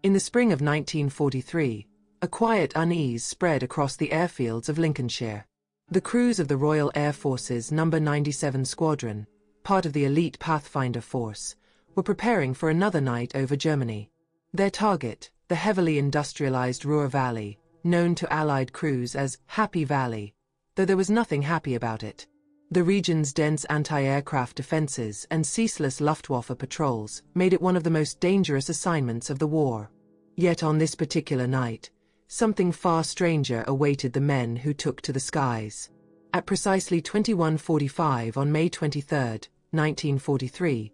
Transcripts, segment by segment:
In the spring of 1943, a quiet unease spread across the airfields of Lincolnshire. The crews of the Royal Air Force's No. 97 Squadron, part of the elite Pathfinder force, were preparing for another night over Germany. Their target, the heavily industrialized Ruhr Valley, known to Allied crews as Happy Valley, though there was nothing happy about it. The region's dense anti-aircraft defenses and ceaseless Luftwaffe patrols made it one of the most dangerous assignments of the war. Yet on this particular night, something far stranger awaited the men who took to the skies. At precisely 21:45 on May 23, 1943,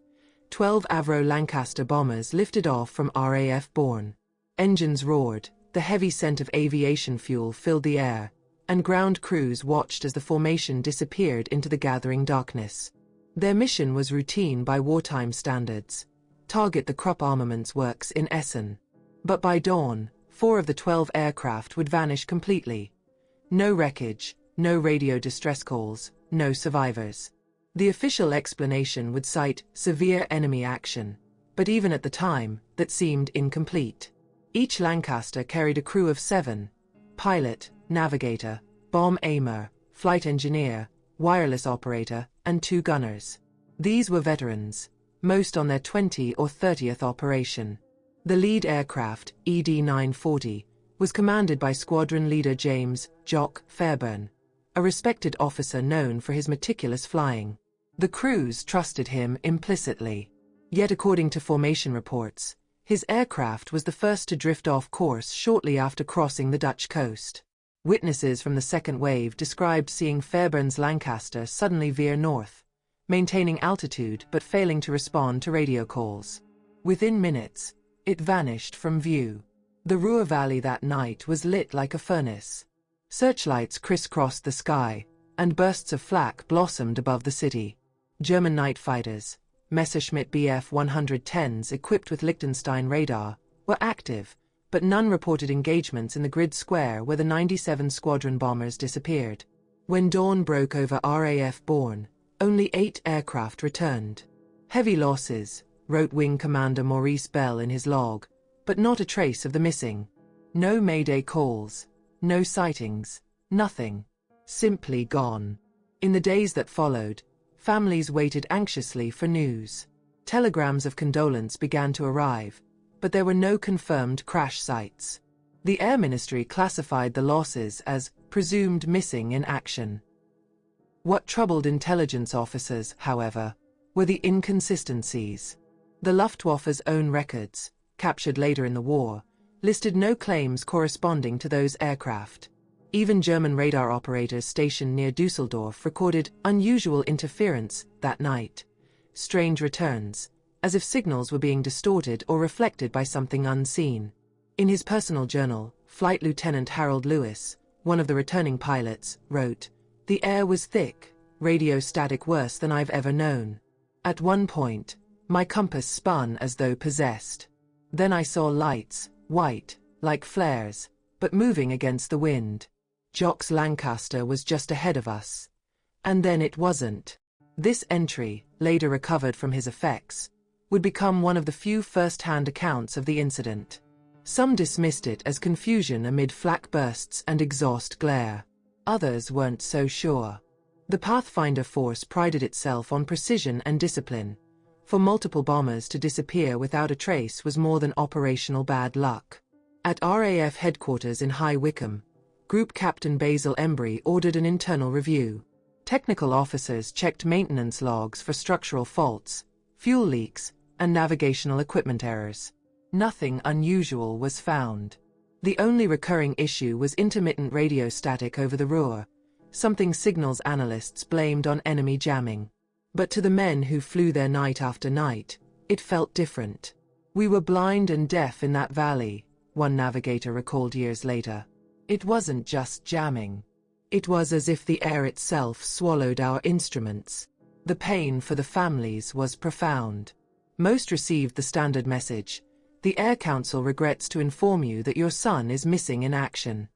12 Avro Lancaster bombers lifted off from RAF Bourne. Engines roared, the heavy scent of aviation fuel filled the air, and ground crews watched as the formation disappeared into the gathering darkness. Their mission was routine by wartime standards: target the Krupp armaments works in Essen. But by dawn, 4 of the 12 aircraft would vanish completely. No wreckage, no radio distress calls, no survivors. The official explanation would cite severe enemy action, but even at the time, that seemed incomplete. Each Lancaster carried a crew of 7: pilot, navigator, bomb aimer, flight engineer, wireless operator, and 2 gunners. These were veterans, most on their 20th or 30th operation. The lead aircraft, ED-940, was commanded by squadron leader James "Jock" Fairbairn, a respected officer known for his meticulous flying. The crews trusted him implicitly. Yet according to formation reports, his aircraft was the first to drift off course shortly after crossing the Dutch coast. Witnesses from the second wave described seeing Fairbairn's Lancaster suddenly veer north, maintaining altitude but failing to respond to radio calls. Within minutes, it vanished from view. The Ruhr Valley that night was lit like a furnace. Searchlights crisscrossed the sky, and bursts of flak blossomed above the city. German night fighters, Messerschmitt Bf 110s equipped with Liechtenstein radar, were active, but none reported engagements in the grid square where the 97 Squadron bombers disappeared. When dawn broke over RAF Bourne, only 8 aircraft returned. Heavy losses, wrote Wing Commander Maurice Bell in his log, but not a trace of the missing. No Mayday calls, no sightings, nothing. Simply gone. In the days that followed, families waited anxiously for news. Telegrams of condolence began to arrive, but there were no confirmed crash sites. The Air Ministry classified the losses as presumed missing in action. What troubled intelligence officers, however, were the inconsistencies. The Luftwaffe's own records, captured later in the war, listed no claims corresponding to those aircraft. Even German radar operators stationed near Dusseldorf recorded unusual interference that night. Strange returns, as if signals were being distorted or reflected by something unseen. In his personal journal, Flight Lieutenant Harold Lewis, one of the returning pilots, wrote, "The air was thick, radio static worse than I've ever known. At one point, my compass spun as though possessed. Then I saw lights, white, like flares, but moving against the wind. Jock's Lancaster was just ahead of us. And then it wasn't." This entry, later recovered from his effects, would become one of the few first-hand accounts of the incident. Some dismissed it as confusion amid flak bursts and exhaust glare. Others weren't so sure. The Pathfinder force prided itself on precision and discipline. For multiple bombers to disappear without a trace was more than operational bad luck. At RAF headquarters in High Wycombe, Group Captain Basil Embry ordered an internal review. Technical officers checked maintenance logs for structural faults, fuel leaks, and navigational equipment errors. Nothing unusual was found. The only recurring issue was intermittent radio static over the Ruhr, something signals analysts blamed on enemy jamming. But to the men who flew there night after night, it felt different. "We were blind and deaf in that valley," one navigator recalled years later. "It wasn't just jamming. It was as if the air itself swallowed our instruments." The pain for the families was profound. Most received the standard message: "The Air Council regrets to inform you that your son is missing in action."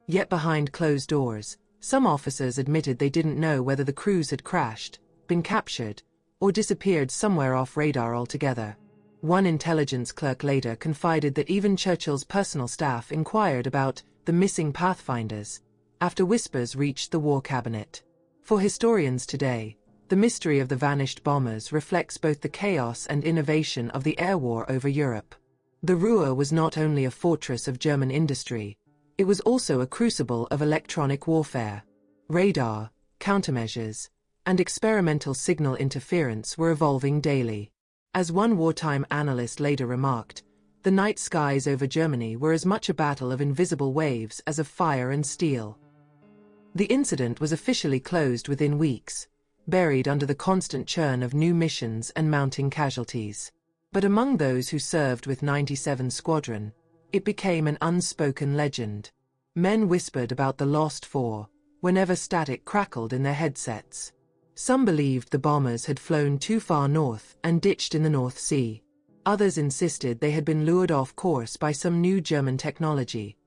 Yet behind closed doors, some officers admitted they didn't know whether the crews had crashed, been captured, or disappeared somewhere off radar altogether. One intelligence clerk later confided that even Churchill's personal staff inquired about the missing pathfinders after whispers reached the War Cabinet. For historians today, the mystery of the vanished bombers reflects both the chaos and innovation of the air war over Europe. The Ruhr was not only a fortress of German industry, it was also a crucible of electronic warfare. Radar, countermeasures, and experimental signal interference were evolving daily. As one wartime analyst later remarked, the night skies over Germany were as much a battle of invisible waves as of fire and steel. The incident was officially closed within weeks, buried under the constant churn of new missions and mounting casualties. But among those who served with 97 Squadron, it became an unspoken legend. Men whispered about the lost four whenever static crackled in their headsets. Some believed the bombers had flown too far north and ditched in the North Sea. Others insisted they had been lured off course by some new German technology.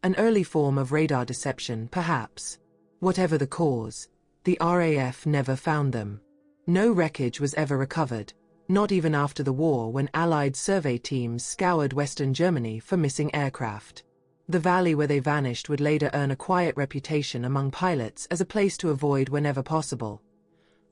An early form of radar deception, perhaps. Whatever the cause, the RAF never found them. No wreckage was ever recovered, not even after the war when Allied survey teams scoured Western Germany for missing aircraft. The valley where they vanished would later earn a quiet reputation among pilots as a place to avoid whenever possible.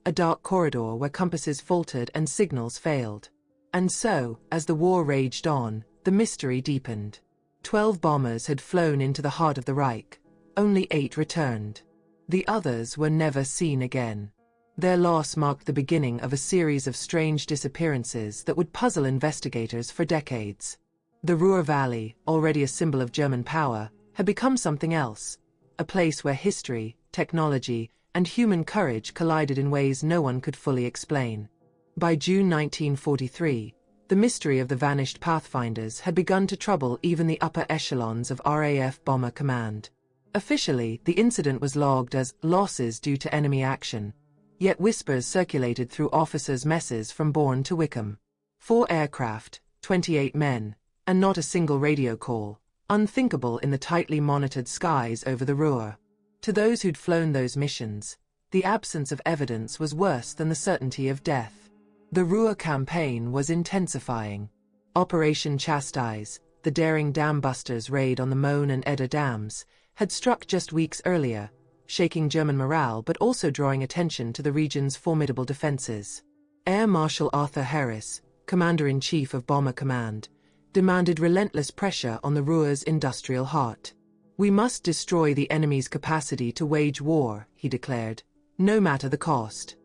A dark corridor where compasses faltered and signals failed. And so, as the war raged on, the mystery deepened. 12 bombers had flown into the heart of the Reich. Only 8 returned. The others were never seen again. Their loss marked the beginning of a series of strange disappearances that would puzzle investigators for decades. The Ruhr Valley, already a symbol of German power, had become something else. A place where history, technology, and human courage collided in ways no one could fully explain. By June 1943, the mystery of the vanished pathfinders had begun to trouble even the upper echelons of RAF Bomber Command. Officially, the incident was logged as losses due to enemy action, yet whispers circulated through officers' messes from Bourne to Wickham. 4 aircraft, 28 men, and not a single radio call, unthinkable in the tightly monitored skies over the Ruhr. To those who'd flown those missions, the absence of evidence was worse than the certainty of death. The Ruhr campaign was intensifying. Operation Chastise, the daring dam-busters' raid on the Möhne and Eder dams, had struck just weeks earlier, shaking German morale but also drawing attention to the region's formidable defenses. Air Marshal Arthur Harris, Commander-in-Chief of Bomber Command, demanded relentless pressure on the Ruhr's industrial heart. "We must destroy the enemy's capacity to wage war," he declared, no matter the cost.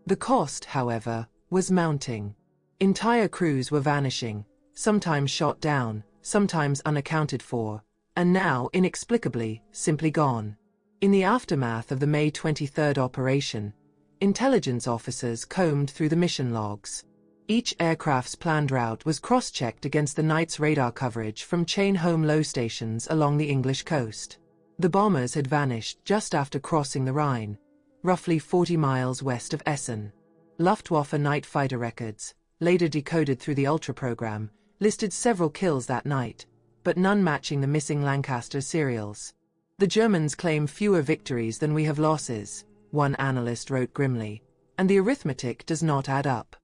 The cost, however, was mounting. Entire crews were vanishing, sometimes shot down, sometimes unaccounted for, and now, inexplicably, simply gone. In the aftermath of the May 23 operation, intelligence officers combed through the mission logs. Each aircraft's planned route was cross-checked against the night's radar coverage from chain-home low stations along the English coast. The bombers had vanished just after crossing the Rhine, roughly 40 miles west of Essen. Luftwaffe night fighter records, later decoded through the Ultra program, listed several kills that night, but none matching the missing Lancaster serials. "The Germans claim fewer victories than we have losses," one analyst wrote grimly, "and the arithmetic does not add up."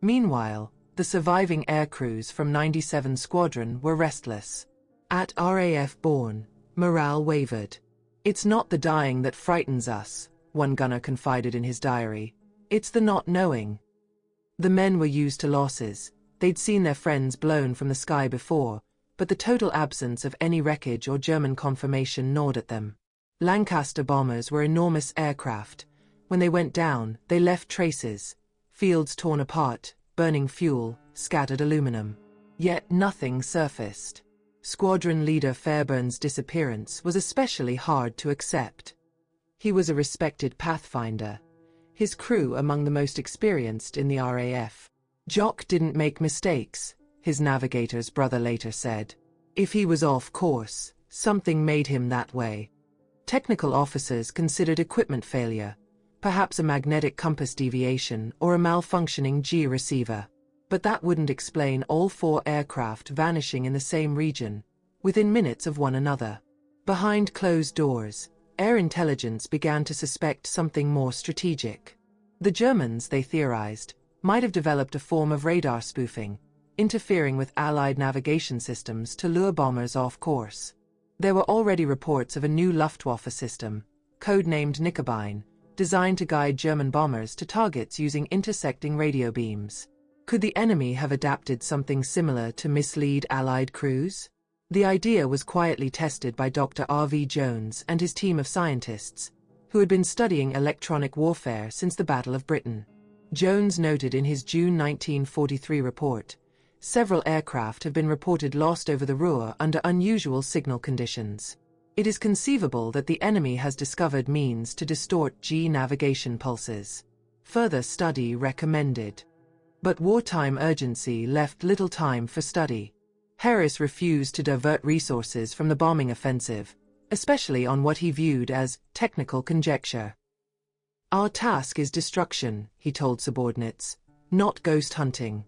Meanwhile, the surviving air crews from 97 Squadron were restless. At RAF Bourne, morale wavered. "It's not the dying that frightens us," one gunner confided in his diary. "It's the not knowing." The men were used to losses. They'd seen their friends blown from the sky before, but the total absence of any wreckage or German confirmation gnawed at them. Lancaster bombers were enormous aircraft. When they went down, they left traces. Fields torn apart, burning fuel, scattered aluminum. Yet nothing surfaced. Squadron leader Fairbairn's disappearance was especially hard to accept. He was a respected pathfinder, his crew among the most experienced in the RAF. "Jock didn't make mistakes," his navigator's brother later said. "If he was off course, something made him that way." Technical officers considered equipment failure, perhaps a magnetic compass deviation or a malfunctioning G receiver. But that wouldn't explain all 4 aircraft vanishing in the same region, within minutes of one another. Behind closed doors, air intelligence began to suspect something more strategic. The Germans, they theorized, might have developed a form of radar spoofing, interfering with Allied navigation systems to lure bombers off course. There were already reports of a new Luftwaffe system, codenamed Knickerbein, designed to guide German bombers to targets using intersecting radio beams. Could the enemy have adapted something similar to mislead Allied crews? The idea was quietly tested by Dr. R.V. Jones and his team of scientists, who had been studying electronic warfare since the Battle of Britain. Jones noted in his June 1943 report, several aircraft have been reported lost over the Ruhr under unusual signal conditions. It is conceivable that the enemy has discovered means to distort G navigation pulses. Further study recommended. But wartime urgency left little time for study. Harris refused to divert resources from the bombing offensive, especially on what he viewed as technical conjecture. "Our task is destruction," he told subordinates, "not ghost hunting."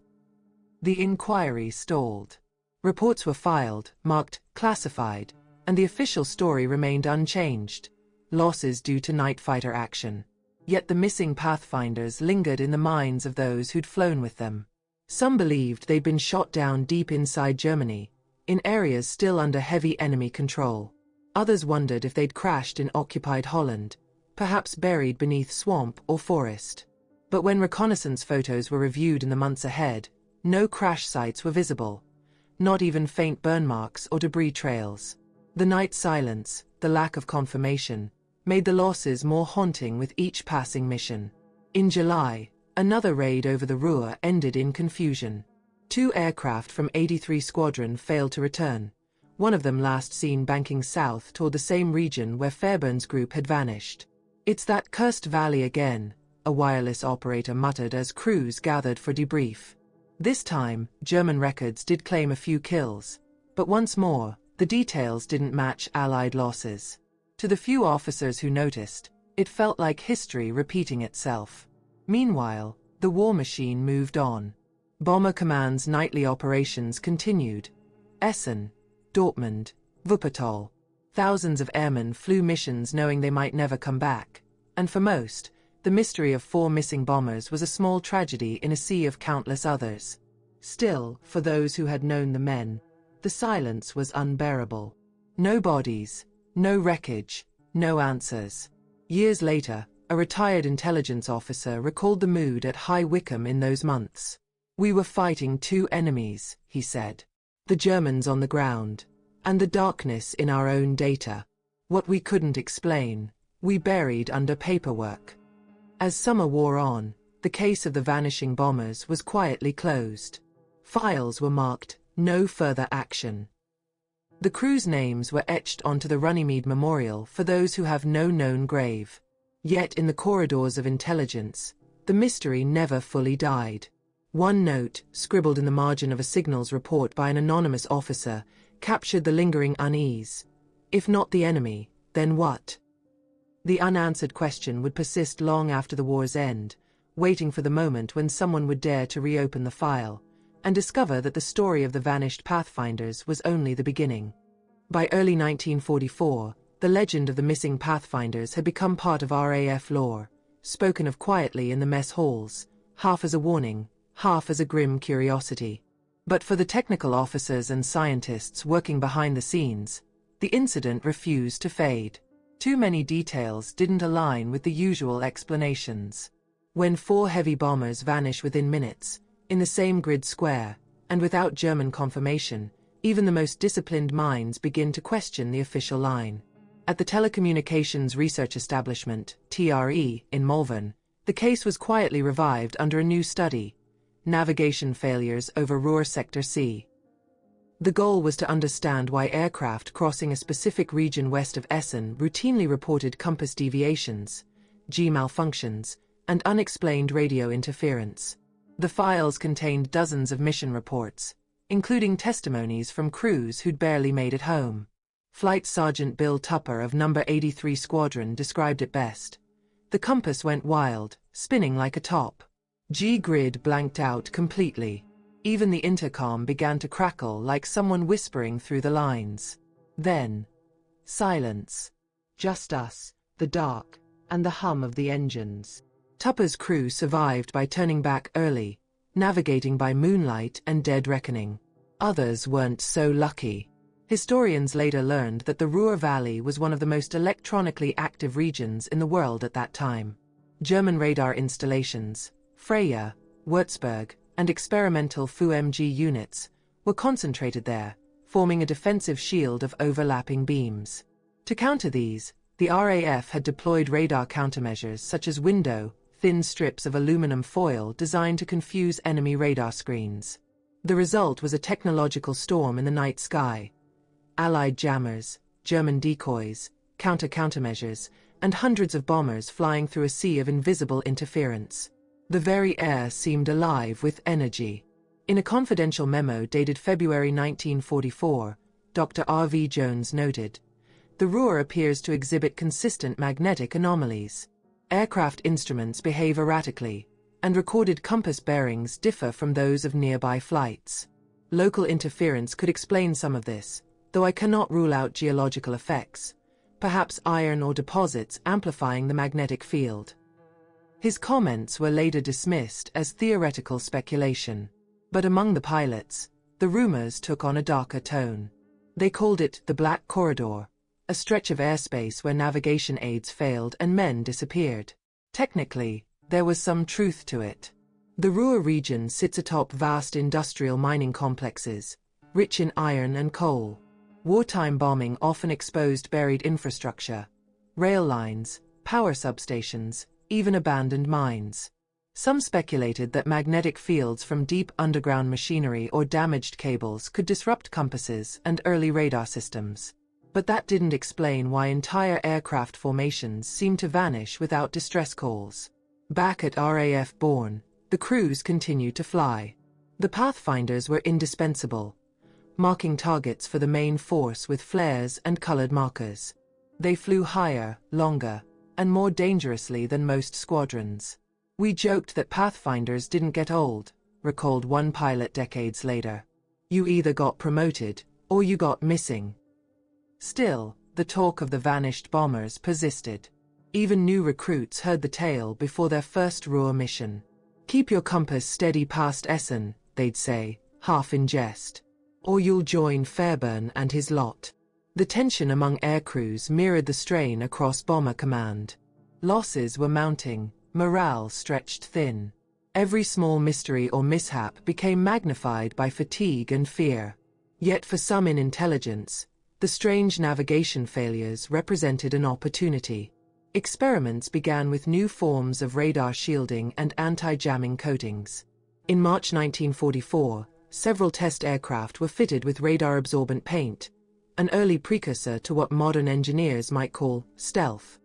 The inquiry stalled. Reports were filed, marked classified, and the official story remained unchanged: losses due to night fighter action. Yet the missing pathfinders lingered in the minds of those who'd flown with them. Some believed they'd been shot down deep inside Germany, in areas still under heavy enemy control. Others wondered if they'd crashed in occupied Holland, perhaps buried beneath swamp or forest. But when reconnaissance photos were reviewed in the months ahead, no crash sites were visible, not even faint burn marks or debris trails. The night silence, the lack of confirmation, made the losses more haunting with each passing mission. In July, another raid over the Ruhr ended in confusion. 2 aircraft from 83 Squadron failed to return, one of them last seen banking south toward the same region where Fairbairn's group had vanished. "It's that cursed valley again," a wireless operator muttered as crews gathered for debrief. This time, German records did claim a few kills, but once more, the details didn't match Allied losses. To the few officers who noticed, it felt like history repeating itself. Meanwhile, the war machine moved on. Bomber Command's nightly operations continued. Essen, Dortmund, Wuppertal. Thousands of airmen flew missions knowing they might never come back, and for most, the mystery of 4 missing bombers was a small tragedy in a sea of countless others. Still, for those who had known the men, the silence was unbearable. No bodies, no wreckage, no answers. Years later, a retired intelligence officer recalled the mood at High Wycombe in those months. "We were fighting 2 enemies," he said. "The Germans on the ground, and the darkness in our own data. What we couldn't explain, we buried under paperwork." As summer wore on, the case of the vanishing bombers was quietly closed. Files were marked, "No further action." The crew's names were etched onto the Runnymede Memorial for those who have no known grave. Yet in the corridors of intelligence, the mystery never fully died. One note, scribbled in the margin of a signals report by an anonymous officer, captured the lingering unease. If not the enemy, then what? The unanswered question would persist long after the war's end, waiting for the moment when someone would dare to reopen the file, and discover that the story of the vanished Pathfinders was only the beginning. By early 1944, the legend of the missing Pathfinders had become part of RAF lore, spoken of quietly in the mess halls, half as a warning, half as a grim curiosity. But for the technical officers and scientists working behind the scenes, the incident refused to fade. Too many details didn't align with the usual explanations. When 4 heavy bombers vanish within minutes, in the same grid square, and without German confirmation, even the most disciplined minds begin to question the official line. At the Telecommunications Research Establishment, TRE, in Malvern, the case was quietly revived under a new study: navigation failures over Ruhr Sector C. The goal was to understand why aircraft crossing a specific region west of Essen routinely reported compass deviations, G malfunctions, and unexplained radio interference. The files contained dozens of mission reports, including testimonies from crews who'd barely made it home. Flight Sergeant Bill Tupper of No. 83 Squadron described it best. "The compass went wild, spinning like a top. G-grid blanked out completely. Even the intercom began to crackle like someone whispering through the lines. Then, silence. Just us, the dark, and the hum of the engines." Tupper's crew survived by turning back early, navigating by moonlight and dead reckoning. Others weren't so lucky. Historians later learned that the Ruhr Valley was one of the most electronically active regions in the world at that time. German radar installations, Freya, Würzburg, and experimental FU-MG units were concentrated there, forming a defensive shield of overlapping beams. To counter these, the RAF had deployed radar countermeasures such as thin strips of aluminum foil designed to confuse enemy radar screens. The result was a technological storm in the night sky. Allied jammers, German decoys, countermeasures, and hundreds of bombers flying through a sea of invisible interference. The very air seemed alive with energy. In a confidential memo dated February 1944, Dr. R.V. Jones noted, "The Ruhr appears to exhibit consistent magnetic anomalies. Aircraft instruments behave erratically, and recorded compass bearings differ from those of nearby flights. Local interference could explain some of this, though I cannot rule out geological effects, perhaps iron ore deposits amplifying the magnetic field." His comments were later dismissed as theoretical speculation. But among the pilots, the rumors took on a darker tone. They called it the Black Corridor, a stretch of airspace where navigation aids failed and men disappeared. Technically, there was some truth to it. The Ruhr region sits atop vast industrial mining complexes, rich in iron and coal. Wartime bombing often exposed buried infrastructure, rail lines, power substations, even abandoned mines. Some speculated that magnetic fields from deep underground machinery or damaged cables could disrupt compasses and early radar systems. But that didn't explain why entire aircraft formations seemed to vanish without distress calls. Back at RAF Born, the crews continued to fly. The pathfinders were indispensable, marking targets for the main force with flares and colored markers. They flew higher, longer, and more dangerously than most squadrons. "We joked that pathfinders didn't get old," recalled one pilot decades later. "You either got promoted, or you got missing." Still, the talk of the vanished bombers persisted. Even new recruits heard the tale before their first Ruhr mission. "Keep your compass steady past Essen," they'd say, half in jest. "Or you'll join Fairbairn and his lot." The tension among aircrews mirrored the strain across bomber command. Losses were mounting, morale stretched thin. Every small mystery or mishap became magnified by fatigue and fear. Yet for some in intelligence, the strange navigation failures represented an opportunity. Experiments began with new forms of radar shielding and anti-jamming coatings. In March 1944, several test aircraft were fitted with radar-absorbent paint, an early precursor to what modern engineers might call stealth.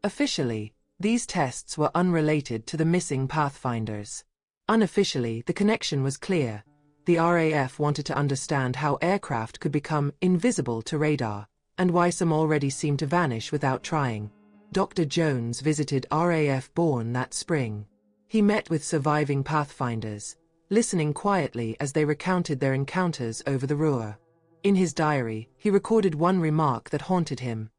Officially, these tests were unrelated to the missing pathfinders. Unofficially, the connection was clear. The RAF wanted to understand how aircraft could become invisible to radar, and why some already seemed to vanish without trying. Dr. Jones visited RAF Born that spring. He met with surviving pathfinders, listening quietly as they recounted their encounters over the Ruhr. In his diary, he recorded one remark that haunted him.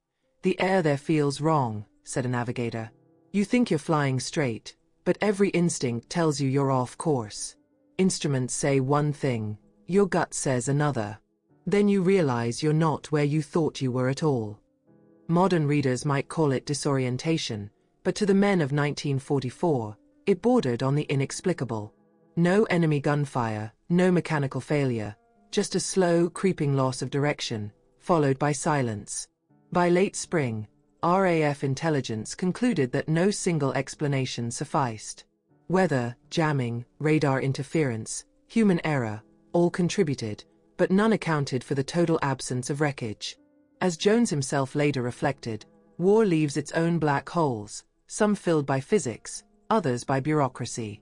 "The air there feels wrong," said a navigator. "You think you're flying straight, but every instinct tells you you're off course. Instruments say one thing, your gut says another. Then you realize you're not where you thought you were at all." Modern readers might call it disorientation, but to the men of 1944, it bordered on the inexplicable. No enemy gunfire, no mechanical failure, just a slow, creeping loss of direction, followed by silence. By late spring, RAF intelligence concluded that no single explanation sufficed. Weather, jamming, radar interference, human error, all contributed, but none accounted for the total absence of wreckage. As Jones himself later reflected, war leaves its own black holes, some filled by physics, others by bureaucracy.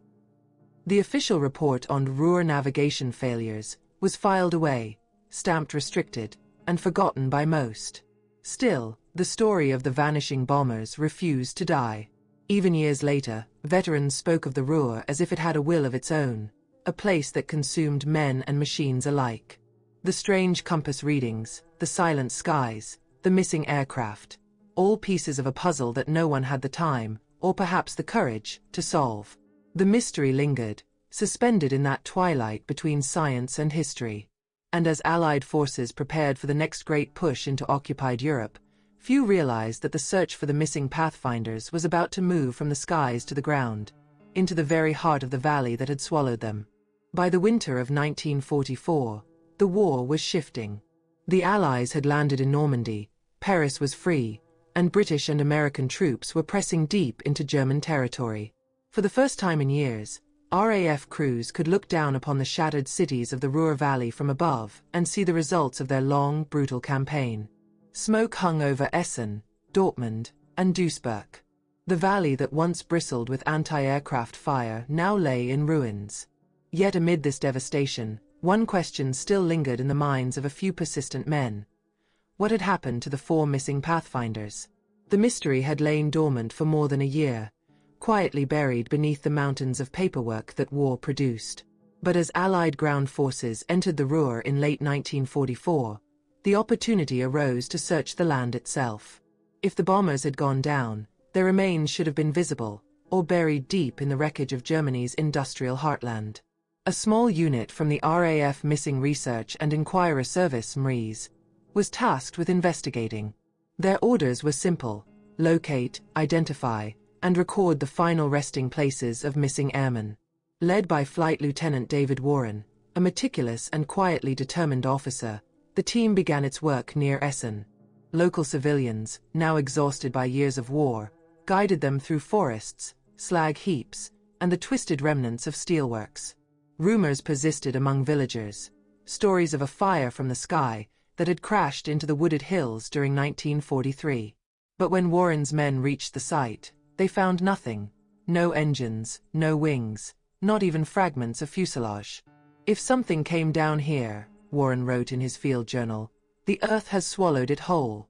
The official report on Ruhr navigation failures was filed away, stamped restricted, and forgotten by most. Still, the story of the vanishing bombers refused to die. Even years later, veterans spoke of the Ruhr as if it had a will of its own, a place that consumed men and machines alike. The strange compass readings, the silent skies, the missing aircraft, all pieces of a puzzle that no one had the time, or perhaps the courage, to solve. The mystery lingered, suspended in that twilight between science and history. And as Allied forces prepared for the next great push into occupied Europe, few realized that the search for the missing pathfinders was about to move from the skies to the ground, into the very heart of the valley that had swallowed them. By the winter of 1944, the war was shifting. The Allies had landed in Normandy, Paris was free, and British and American troops were pressing deep into German territory. For the first time in years, RAF crews could look down upon the shattered cities of the Ruhr Valley from above and see the results of their long, brutal campaign. Smoke hung over Essen, Dortmund, and Duisburg. The valley that once bristled with anti-aircraft fire now lay in ruins. Yet amid this devastation, one question still lingered in the minds of a few persistent men. What had happened to the 4 missing pathfinders? The mystery had lain dormant for more than a year, quietly buried beneath the mountains of paperwork that war produced. But as Allied ground forces entered the Ruhr in late 1944, the opportunity arose to search the land itself. If the bombers had gone down, their remains should have been visible, or buried deep in the wreckage of Germany's industrial heartland. A small unit from the RAF Missing Research and Inquirer Service (MRES) was tasked with investigating. Their orders were simple: locate, identify, and record the final resting places of missing airmen. Led by Flight Lieutenant David Warren, a meticulous and quietly determined officer, the team began its work near Essen. Local civilians, now exhausted by years of war, guided them through forests, slag heaps, and the twisted remnants of steelworks. Rumors persisted among villagers, stories of a fire from the sky that had crashed into the wooded hills during 1943. But when Warren's men reached the site, they found nothing. No engines, no wings, not even fragments of fuselage. "If something came down here," Warren wrote in his field journal, "the earth has swallowed it whole."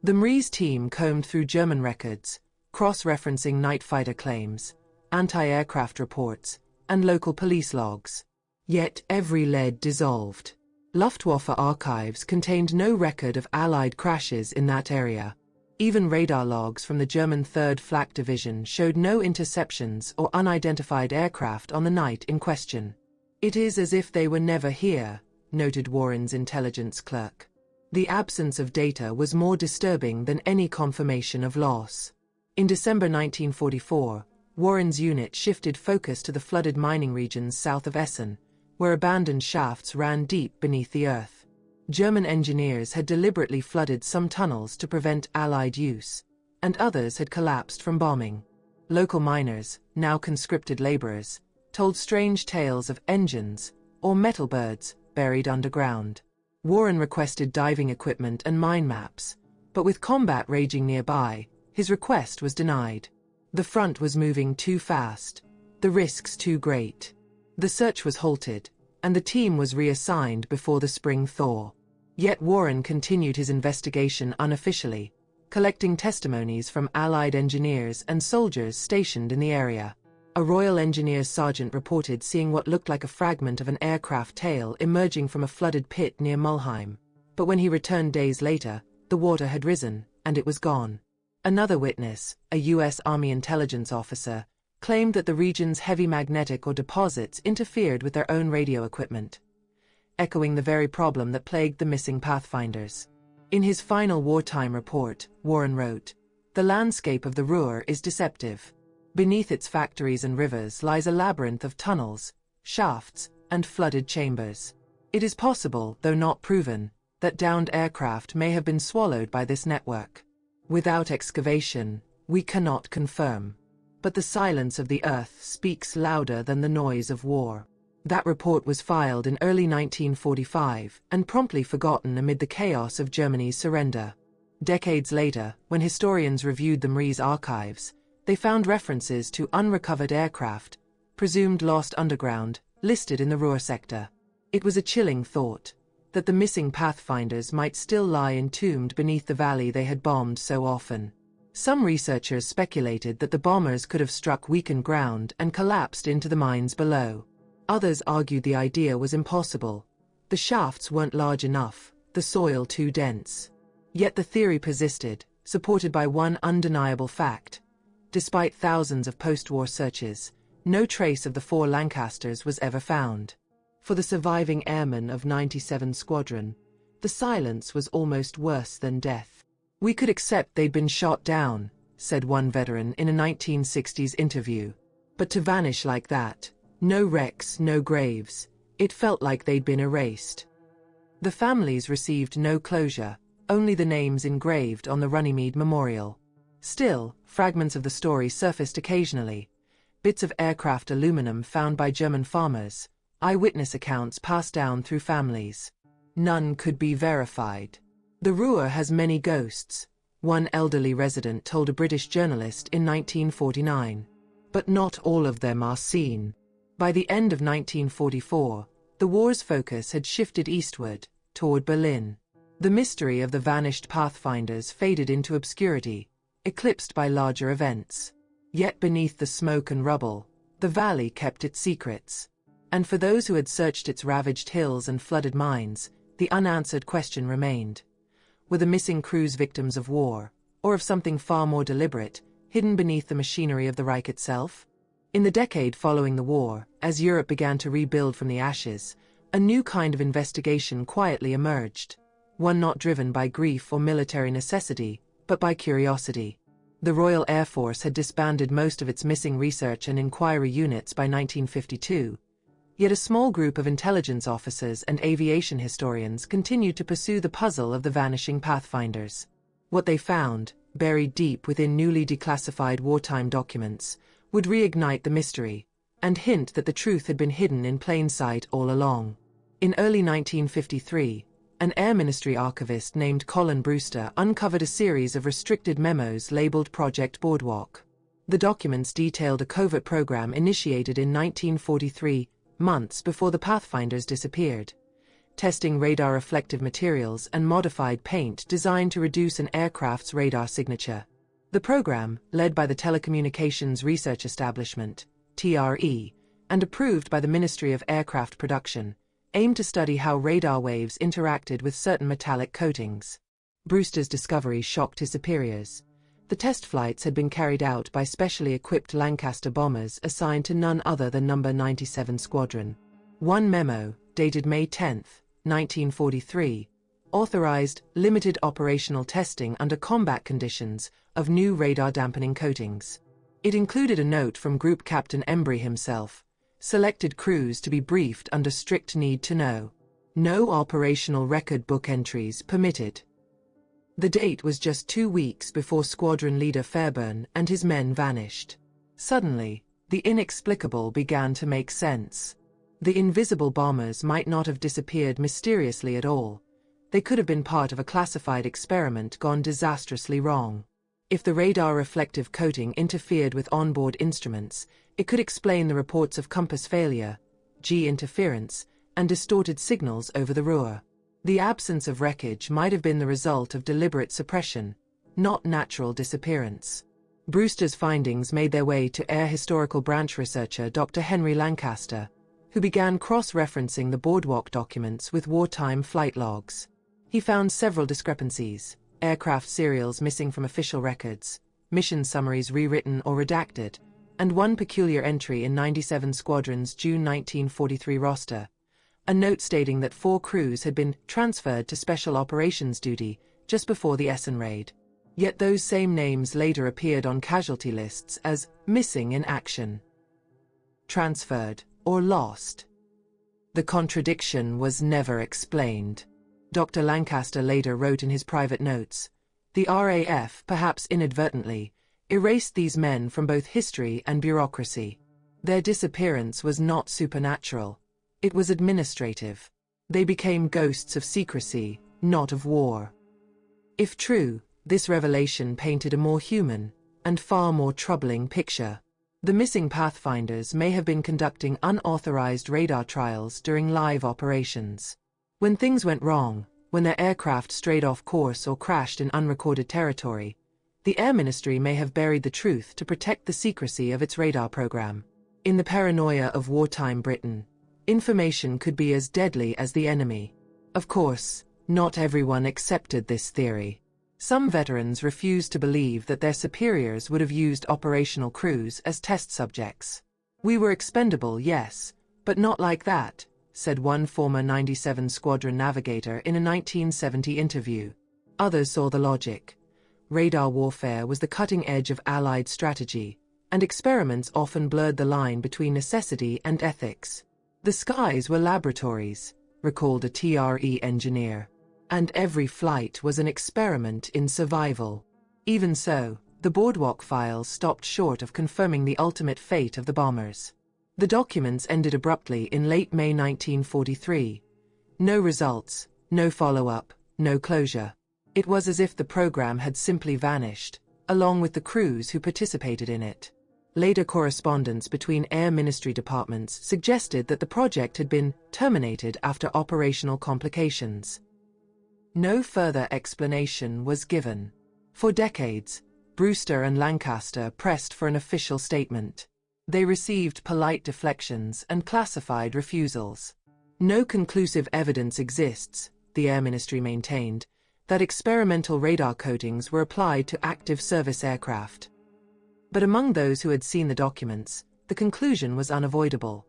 The MRES team combed through German records, cross-referencing night fighter claims, anti-aircraft reports, and local police logs. Yet every lead dissolved. Luftwaffe archives contained no record of Allied crashes in that area. Even radar logs from the German 3rd Flak Division showed no interceptions or unidentified aircraft on the night in question. "It is as if they were never here," noted Warren's intelligence clerk. The absence of data was more disturbing than any confirmation of loss. In December 1944, Warren's unit shifted focus to the flooded mining regions south of Essen, where abandoned shafts ran deep beneath the earth. German engineers had deliberately flooded some tunnels to prevent Allied use, and others had collapsed from bombing. Local miners, now conscripted laborers, told strange tales of engines, or metal birds, buried underground. Warren requested diving equipment and mine maps, but with combat raging nearby, his request was denied. The front was moving too fast, the risks too great. The search was halted, and the team was reassigned before the spring thaw. Yet Warren continued his investigation unofficially, collecting testimonies from Allied engineers and soldiers stationed in the area. A Royal Engineers sergeant reported seeing what looked like a fragment of an aircraft tail emerging from a flooded pit near Mulheim. But when he returned days later, the water had risen, and it was gone. Another witness, a U.S. Army intelligence officer, claimed that the region's heavy magnetic or deposits interfered with their own radio equipment, echoing the very problem that plagued the missing pathfinders. In his final wartime report, Warren wrote, "The landscape of the Ruhr is deceptive. Beneath its factories and rivers lies a labyrinth of tunnels, shafts, and flooded chambers. It is possible, though not proven, that downed aircraft may have been swallowed by this network. Without excavation, we cannot confirm. But the silence of the earth speaks louder than the noise of war." That report was filed in early 1945 and promptly forgotten amid the chaos of Germany's surrender. Decades later, when historians reviewed the MRES archives, they found references to unrecovered aircraft, presumed lost underground, listed in the Ruhr sector. It was a chilling thought, that the missing pathfinders might still lie entombed beneath the valley they had bombed so often. Some researchers speculated that the bombers could have struck weakened ground and collapsed into the mines below. Others argued the idea was impossible. The shafts weren't large enough, the soil too dense. Yet the theory persisted, supported by one undeniable fact. Despite thousands of post-war searches, No trace of the 4 Lancasters was ever found. For the surviving airmen of 97 Squadron, the silence was almost worse than death. "We could accept they'd been shot down," said one veteran in a 1960s interview. "But to vanish like that, no wrecks, no graves, it felt like they'd been erased." The families received no closure, only the names engraved on the Runnymede Memorial. Still, fragments of the story surfaced occasionally. Bits of aircraft aluminum found by German farmers, eyewitness accounts passed down through families. None could be verified. "The Ruhr has many ghosts," one elderly resident told a British journalist in 1949. "But not all of them are seen." By the end of 1944, the war's focus had shifted eastward, toward Berlin. The mystery of the vanished pathfinders faded into obscurity, eclipsed by larger events. Yet beneath the smoke and rubble, the valley kept its secrets. And for those who had searched its ravaged hills and flooded mines, the unanswered question remained. Were the missing crews victims of war, or of something far more deliberate, hidden beneath the machinery of the Reich itself? In the decade following the war, as Europe began to rebuild from the ashes, a new kind of investigation quietly emerged. One not driven by grief or military necessity, but by curiosity. The Royal Air Force had disbanded most of its missing research and inquiry units by 1952, yet a small group of intelligence officers and aviation historians continued to pursue the puzzle of the vanishing pathfinders. What they found, buried deep within newly declassified wartime documents, would reignite the mystery, and hint that the truth had been hidden in plain sight all along. In early 1953, an Air Ministry archivist named Colin Brewster uncovered a series of restricted memos labeled Project Boardwalk. The documents detailed a covert program initiated in 1943, months before the Pathfinders disappeared, testing radar-reflective materials and modified paint designed to reduce an aircraft's radar signature. The program, led by the Telecommunications Research Establishment, TRE, and approved by the Ministry of Aircraft Production, aimed to study how radar waves interacted with certain metallic coatings. Brewster's discovery shocked his superiors. The test flights had been carried out by specially equipped Lancaster bombers assigned to none other than No. 97 Squadron. One memo, dated May 10, 1943, authorized limited operational testing under combat conditions of new radar dampening coatings. It included a note from Group Captain Embry himself, selected crews to be briefed under strict need to know. No operational record book entries permitted. The date was just 2 weeks before squadron leader Fairburn and his men vanished. Suddenly, the inexplicable began to make sense. The invisible bombers might not have disappeared mysteriously at all. They could have been part of a classified experiment gone disastrously wrong. If the radar reflective coating interfered with onboard instruments, it could explain the reports of compass failure, G interference, and distorted signals over the Ruhr. The absence of wreckage might have been the result of deliberate suppression, not natural disappearance. Brewster's findings made their way to Air Historical Branch researcher Dr. Henry Lancaster, who began cross-referencing the Boardwalk documents with wartime flight logs. He found several discrepancies: aircraft serials missing from official records, mission summaries rewritten or redacted, and one peculiar entry in 97 Squadron's June 1943 roster, a note stating that 4 crews had been transferred to special operations duty just before the Essen raid. Yet those same names later appeared on casualty lists as missing in action, transferred, or lost. The contradiction was never explained. Dr. Lancaster later wrote in his private notes, "The RAF, perhaps inadvertently, erased these men from both history and bureaucracy. Their disappearance was not supernatural. It was administrative. They became ghosts of secrecy, not of war." If true, this revelation painted a more human, and far more troubling picture. The missing pathfinders may have been conducting unauthorized radar trials during live operations. When things went wrong, when their aircraft strayed off course or crashed in unrecorded territory, the Air Ministry may have buried the truth to protect the secrecy of its radar program. In the paranoia of wartime Britain, information could be as deadly as the enemy. Of course, not everyone accepted this theory. Some veterans refused to believe that their superiors would have used operational crews as test subjects. "We were expendable, yes, but not like that," said one former 97 Squadron navigator in a 1970 interview. Others saw the logic. Radar warfare was the cutting edge of Allied strategy, and experiments often blurred the line between necessity and ethics. "The skies were laboratories," recalled a TRE engineer, "and every flight was an experiment in survival." Even so, the Boardwalk files stopped short of confirming the ultimate fate of the bombers. The documents ended abruptly in late May 1943. No results, no follow-up, no closure. It was as if the program had simply vanished, along with the crews who participated in it. Later correspondence between Air Ministry departments suggested that the project had been terminated after operational complications. No further explanation was given. For decades, Brewster and Lancaster pressed for an official statement. They received polite deflections and classified refusals. No conclusive evidence exists, the Air Ministry maintained, that experimental radar coatings were applied to active service aircraft. But among those who had seen the documents, the conclusion was unavoidable.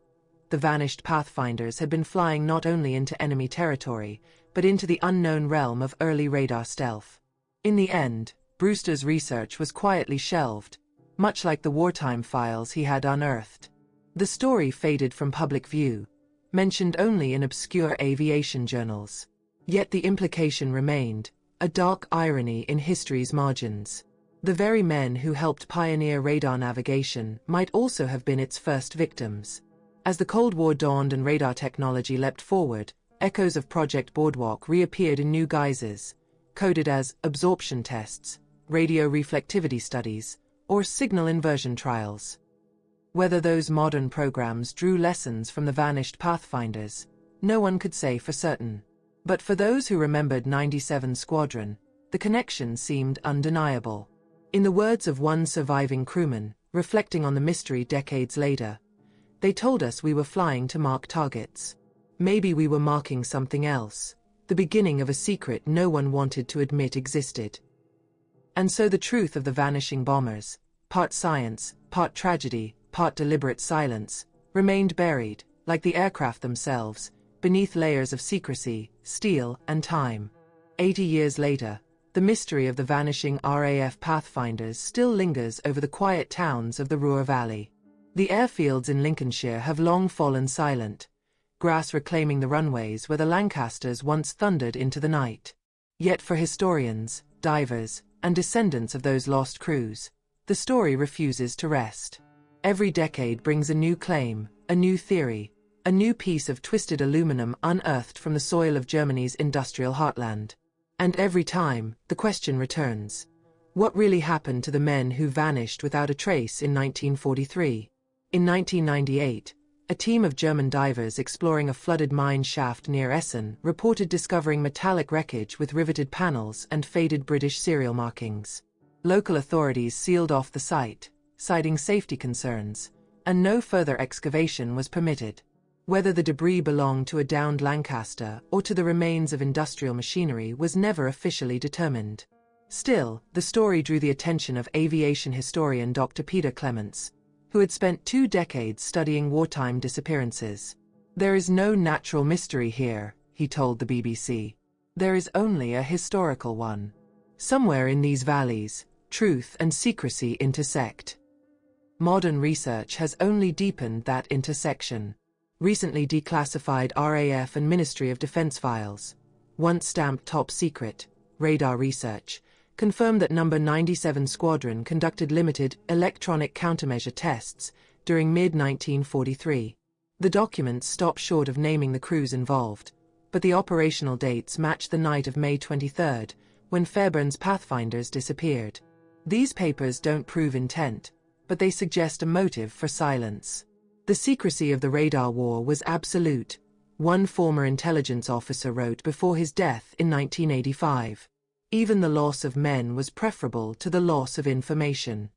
The vanished Pathfinders had been flying not only into enemy territory, but into the unknown realm of early radar stealth. In the end, Brewster's research was quietly shelved, much like the wartime files he had unearthed. The story faded from public view, mentioned only in obscure aviation journals. Yet the implication remained, a dark irony in history's margins. The very men who helped pioneer radar navigation might also have been its first victims. As the Cold War dawned and radar technology leapt forward, echoes of Project Boardwalk reappeared in new guises, coded as absorption tests, radio reflectivity studies, or signal inversion trials. Whether those modern programs drew lessons from the vanished Pathfinders, no one could say for certain. But for those who remembered 97 Squadron, the connection seemed undeniable. In the words of one surviving crewman, reflecting on the mystery decades later, "They told us we were flying to mark targets. Maybe we were marking something else, the beginning of a secret no one wanted to admit existed." And so the truth of the vanishing bombers, part science, part tragedy, part deliberate silence, remained buried, like the aircraft themselves, beneath layers of secrecy, steel, and time. 80 years later, the mystery of the vanishing RAF Pathfinders still lingers over the quiet towns of the Ruhr Valley. The airfields in Lincolnshire have long fallen silent, grass reclaiming the runways where the Lancasters once thundered into the night. Yet for historians, divers, and descendants of those lost crews, the story refuses to rest. Every decade brings a new claim, a new theory, a new piece of twisted aluminum unearthed from the soil of Germany's industrial heartland. And every time, the question returns. What really happened to the men who vanished without a trace in 1943? In 1998, a team of German divers exploring a flooded mine shaft near Essen reported discovering metallic wreckage with riveted panels and faded British serial markings. Local authorities sealed off the site, citing safety concerns, and no further excavation was permitted. Whether the debris belonged to a downed Lancaster or to the remains of industrial machinery was never officially determined. Still, the story drew the attention of aviation historian Dr. Peter Clements, who had spent 2 decades studying wartime disappearances. "There is no natural mystery here," he told the BBC. "There is only a historical one. Somewhere in these valleys, truth and secrecy intersect." Modern research has only deepened that intersection. Recently declassified RAF and Ministry of Defense files, once stamped top secret, radar research, confirmed that No. 97 Squadron conducted limited electronic countermeasure tests during mid-1943. The documents stop short of naming the crews involved, but the operational dates match the night of May 23, when Fairbairn's Pathfinders disappeared. These papers don't prove intent, but they suggest a motive for silence. The secrecy of the radar war was absolute, one former intelligence officer wrote before his death in 1985. Even the loss of men was preferable to the loss of information.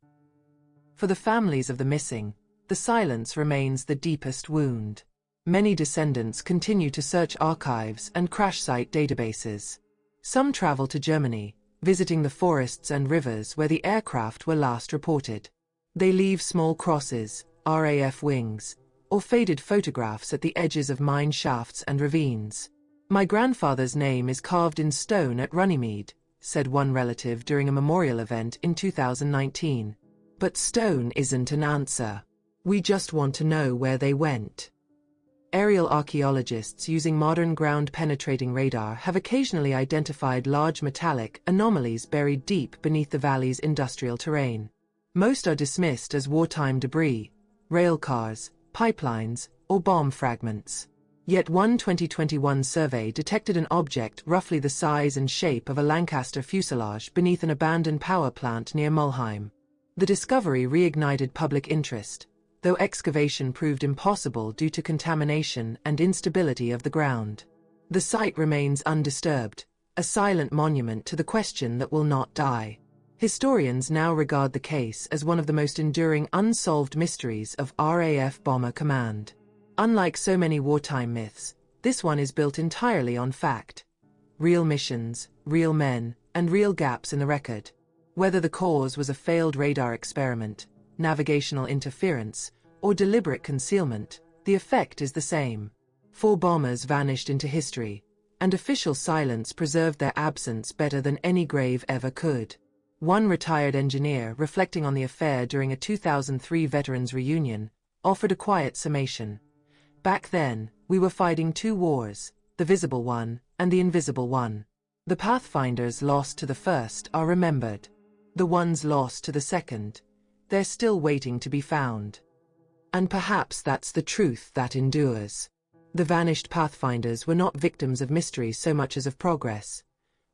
For the families of the missing, the silence remains the deepest wound. Many descendants continue to search archives and crash site databases. Some travel to Germany, visiting the forests and rivers where the aircraft were last reported. They leave small crosses, RAF wings, or faded photographs at the edges of mine shafts and ravines. "My grandfather's name is carved in stone at Runnymede," said one relative during a memorial event in 2019. "But stone isn't an answer. We just want to know where they went." Aerial archaeologists using modern ground-penetrating radar have occasionally identified large metallic anomalies buried deep beneath the valley's industrial terrain. Most are dismissed as wartime debris, rail cars, pipelines, or bomb fragments. Yet one 2021 survey detected an object roughly the size and shape of a Lancaster fuselage beneath an abandoned power plant near Mulheim. The discovery reignited public interest, though excavation proved impossible due to contamination and instability of the ground. The site remains undisturbed, a silent monument to the question that will not die. Historians now regard the case as one of the most enduring unsolved mysteries of RAF Bomber Command. Unlike so many wartime myths, this one is built entirely on fact. Real missions, real men, and real gaps in the record. Whether the cause was a failed radar experiment, navigational interference, or deliberate concealment, the effect is the same. 4 bombers vanished into history, and official silence preserved their absence better than any grave ever could. One retired engineer, reflecting on the affair during a 2003 veterans reunion, offered a quiet summation. "Back then, we were fighting 2 wars, the visible one and the invisible one. The pathfinders lost to the first are remembered. The ones lost to the second, they're still waiting to be found." And perhaps that's the truth that endures. The vanished pathfinders were not victims of mystery so much as of progress.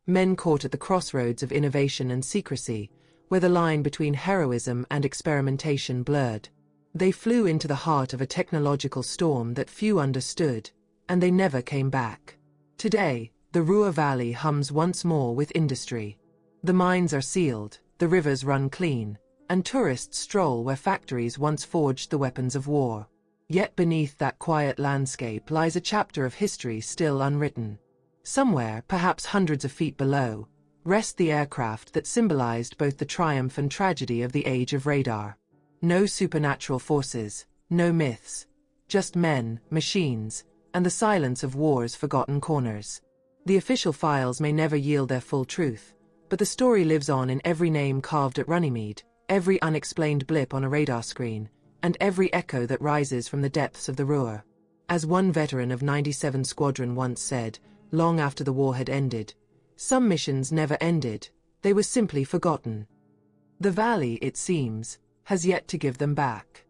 Men caught at the crossroads of innovation and secrecy, where the line between heroism and experimentation blurred. They flew into the heart of a technological storm that few understood, and they never came back. Today, the Ruhr Valley hums once more with industry. The mines are sealed, the rivers run clean, and tourists stroll where factories once forged the weapons of war. Yet beneath that quiet landscape lies a chapter of history still unwritten. Somewhere, perhaps hundreds of feet below, rest the aircraft that symbolized both the triumph and tragedy of the age of radar. No supernatural forces, no myths, just men, machines, and the silence of war's forgotten corners. The official files may never yield their full truth, but the story lives on in every name carved at Runnymede, every unexplained blip on a radar screen, and every echo that rises from the depths of the Ruhr. As one veteran of 97 Squadron once said, long after the war had ended, "Some missions never ended, they were simply forgotten." The valley, it seems, has yet to give them back.